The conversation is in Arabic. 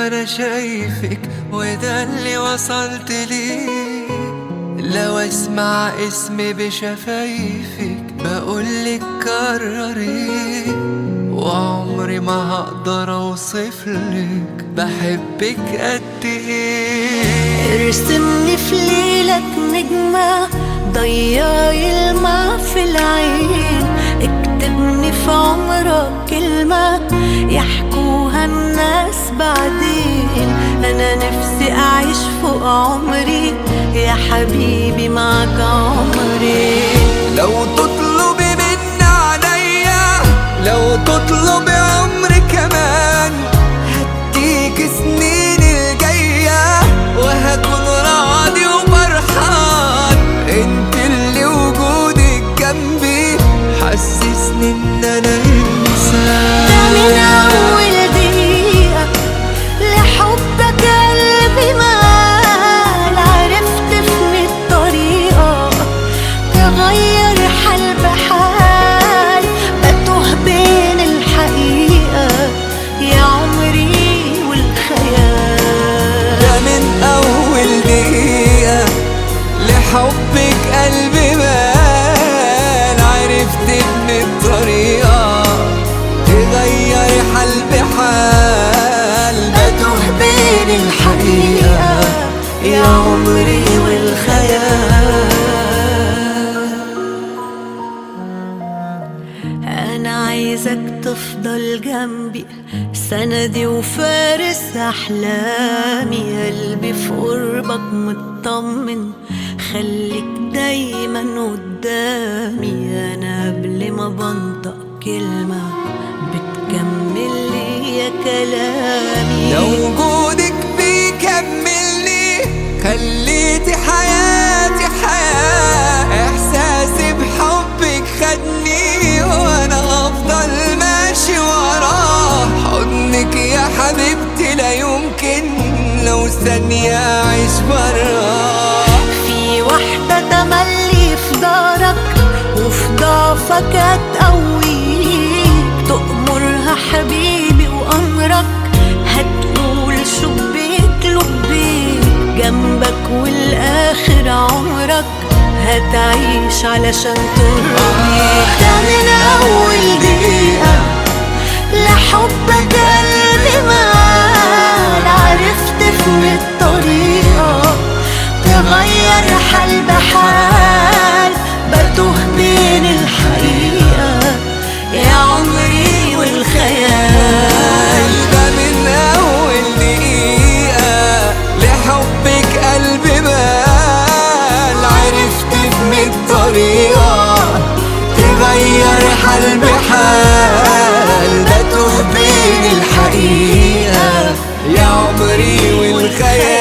وانا شايفك وده اللي وصلت ليه. لو اسمع اسمي بشفايفك بقولك كرري، وعمري ما هقدر اوصفلك بحبك قد ايه. ارسمني في ليلك نجمة ضيعي الماء في العين، اكتبني في عمرك كلمة يحكوها الناس بعدين. انا نفسي اعيش فوق عمري يا حبيبي معك عمري. لو تطلبي مني عليا، لو تطلبي عمري كمان، هديك سنين الجاية وهكون راضي وفرحان. انت اللي وجودك جنبي حسسني ان انا انسان. ده من اول دقيقة لحبك قلبي مال، عرفت في طريقة تغير حال بحال. بتوه بين الحقيقة يا عمري والخيال. ده من اول دقيقة لحبك قلبي مال، عرفت ان الطريقة تغير حال بحال. بتوه بين الحقيقة يا عمري والخيال. أنا عايزك تفضل جنبي سندي وفارس أحلامي. قلبي في قربك مطمن، خليك دايما قدامي. أنا قبل ما بنطق كلمة بتكمل لي يا كلامي. لو وجودك بيكملني خليتي حياتي حياة، احساسي بحبك خدني وانا افضل ماشي وراه. حضنك يا حبيبتي لا يمكن لو ثانية اعيش براه. في واحدة تملي في دارك وفي ضعفك هتقويك، تأمرها حبيبي وأمرك هتقول شبيك لبيك. جنبك والآخر عمرك هتعيش علشان ترضيك. ده من أول دقيقة لحبك قلبي مال، عرفت في الطريقة تغير حال بحال. بتوه بين الحقيقة يا عمري والخيال. ده من أول دقيقة لحبك قلبي مال، عرفت بمية طريقة تغير حال بحال. بتوه بين الحقيقة يا عمري والخيال.